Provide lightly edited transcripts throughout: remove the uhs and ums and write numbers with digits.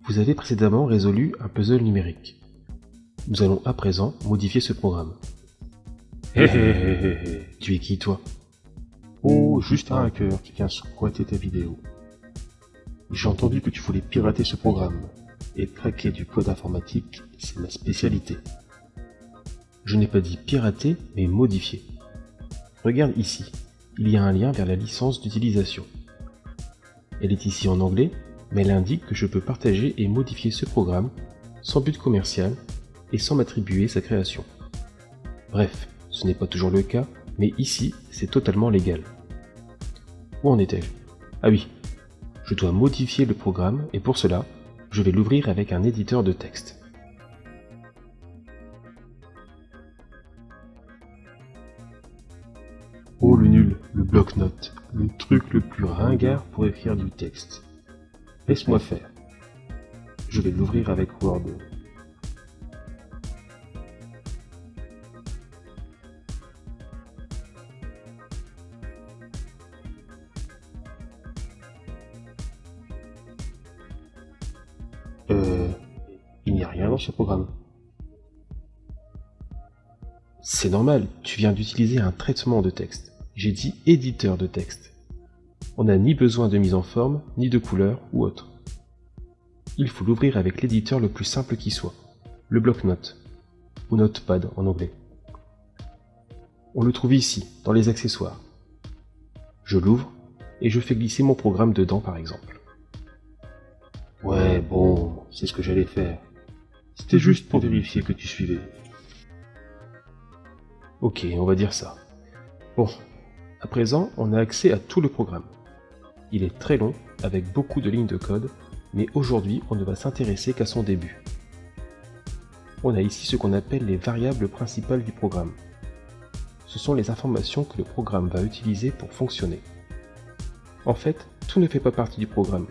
Vous avez précédemment résolu un puzzle numérique. Nous allons à présent modifier ce programme. Hé hé hé hé hé. Tu es qui, toi? Oh, juste un hacker qui vient squatter ta vidéo. J'ai entendu que tu voulais pirater ce programme. Et craquer du code informatique, c'est ma spécialité. Je n'ai pas dit pirater, mais modifier. Regarde ici, il y a un lien vers la licence d'utilisation. Elle est ici en anglais, mais elle indique que je peux partager et modifier ce programme sans but commercial et sans m'attribuer sa création. Bref, ce n'est pas toujours le cas, mais ici, c'est totalement légal. Où en est-elle? Ah oui, je dois modifier le programme et pour cela, je vais l'ouvrir avec un éditeur de texte. Oh le nul, le bloc-notes, le truc le plus ringard pour écrire du texte. Laisse-moi faire. Je vais l'ouvrir avec Word. Il n'y a rien dans ce programme. C'est normal, tu viens d'utiliser un traitement de texte. J'ai dit éditeur de texte. On n'a ni besoin de mise en forme, ni de couleur ou autre. Il faut l'ouvrir avec l'éditeur le plus simple qui soit, le bloc-notes, ou Notepad en anglais. On le trouve ici, dans les accessoires. Je l'ouvre et je fais glisser mon programme dedans par exemple. Ouais, bon, c'est ce que j'allais faire. C'était juste pour vérifier que tu suivais. Ok, on va dire ça. Bon, à présent, on a accès à tout le programme. Il est très long, avec beaucoup de lignes de code, mais aujourd'hui, on ne va s'intéresser qu'à son début. On a ici ce qu'on appelle les variables principales du programme. Ce sont les informations que le programme va utiliser pour fonctionner. En fait, tout ne fait pas partie du programme.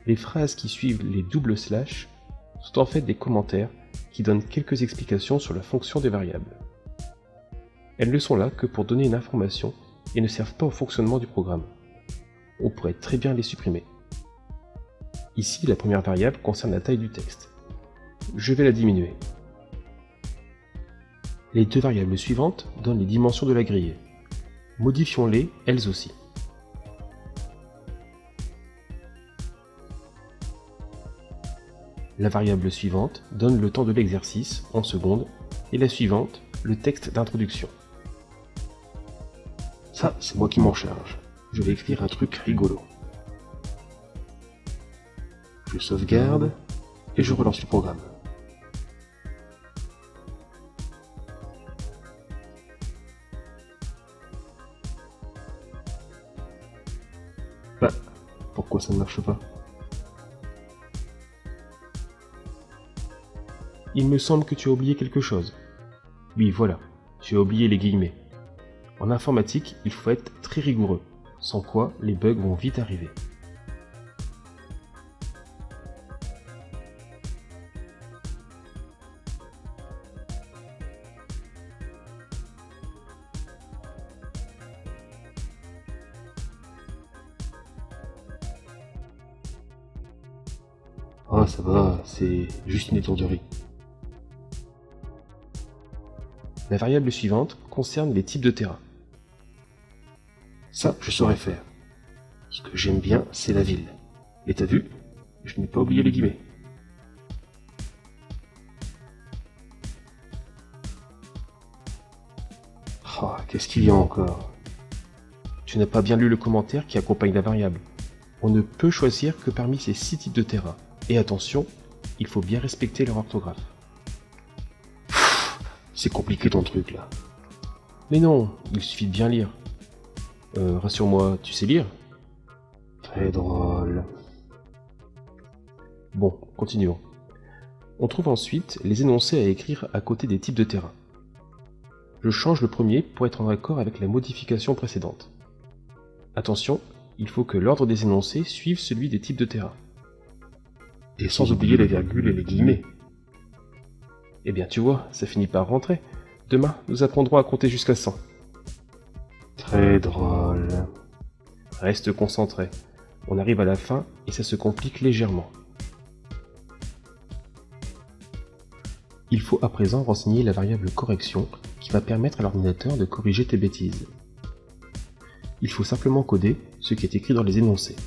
Les phrases qui suivent les doubles slash sont en fait des commentaires qui donnent quelques explications sur la fonction des variables. Elles ne sont là que pour donner une information et ne servent pas au fonctionnement du programme. On pourrait très bien les supprimer. Ici, la première variable concerne la taille du texte. Je vais la diminuer. Les deux variables suivantes donnent les dimensions de la grille. Modifions-les, elles aussi. La variable suivante donne le temps de l'exercice en secondes et la suivante, le texte d'introduction. Ça, c'est moi qui m'en charge. Je vais écrire un truc rigolo. Je sauvegarde et je relance le programme. Bah, pourquoi ça ne marche pas? Il me semble que tu as oublié quelque chose. Oui, voilà, tu as oublié les guillemets. En informatique, il faut être très rigoureux, sans quoi les bugs vont vite arriver. Ah, ça va, c'est juste une étourderie. La variable suivante concerne les types de terrain. Ça, je saurais faire. Ce que j'aime bien, c'est la ville. Et t'as vu? Je n'ai pas oublié les guillemets. Ah, qu'est-ce qu'il y a encore? Tu n'as pas bien lu le commentaire qui accompagne la variable. On ne peut choisir que parmi ces 6 types de terrain. Et attention, il faut bien respecter leur orthographe. C'est compliqué ton truc là. Mais non, il suffit de bien lire. Rassure-moi, tu sais lire? Très drôle. Bon, continuons. On trouve ensuite les énoncés à écrire à côté des types de terrain. Je change le premier pour être en accord avec la modification précédente. Attention, il faut que l'ordre des énoncés suive celui des types de terrain. Et sans oublier les virgules et les guillemets. Eh bien tu vois, ça finit par rentrer. Demain, nous apprendrons à compter jusqu'à 100. Très drôle. Reste concentré. On arrive à la fin et ça se complique légèrement. Il faut à présent renseigner la variable correction qui va permettre à l'ordinateur de corriger tes bêtises. Il faut simplement coder ce qui est écrit dans les énoncés.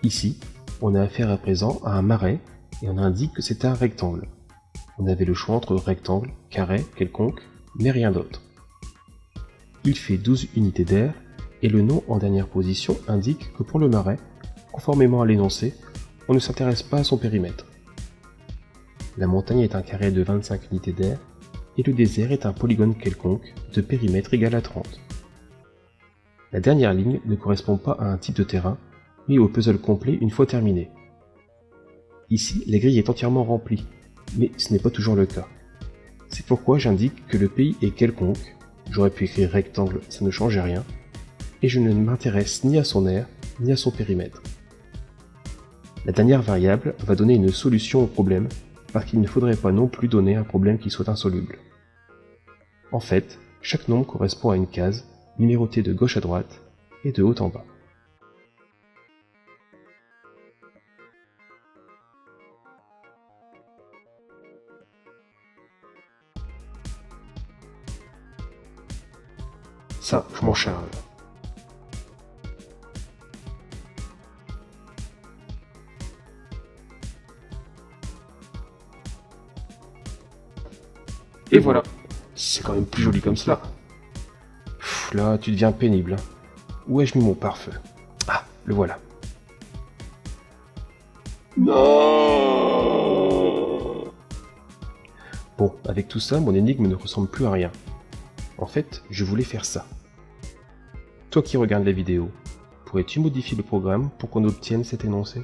Ici, on a affaire à présent à un marais et on indique que c'est un rectangle. On avait le choix entre rectangle, carré, quelconque, mais rien d'autre. Il fait 12 unités d'air et le nom en dernière position indique que pour le marais, conformément à l'énoncé, on ne s'intéresse pas à son périmètre. La montagne est un carré de 25 unités d'air et le désert est un polygone quelconque de périmètre égal à 30. La dernière ligne ne correspond pas à un type de terrain, mais au puzzle complet une fois terminé. Ici, la grille est entièrement remplie, mais ce n'est pas toujours le cas. C'est pourquoi j'indique que le pays est quelconque, j'aurais pu écrire rectangle, ça ne changeait rien, et je ne m'intéresse ni à son aire, ni à son périmètre. La dernière variable va donner une solution au problème, parce qu'il ne faudrait pas non plus donner un problème qui soit insoluble. En fait, chaque nombre correspond à une case, numérotée de gauche à droite et de haut en bas. Ça, je m'en charge. Et voilà, c'est quand même plus joli comme cela. Pff, là, tu deviens pénible. Où ai-je mis mon pare-feu? Ah, le voilà. Non. Bon, avec tout ça, mon énigme ne ressemble plus à rien. En fait, je voulais faire ça. Toi qui regardes la vidéo, pourrais-tu modifier le programme pour qu'on obtienne cet énoncé ?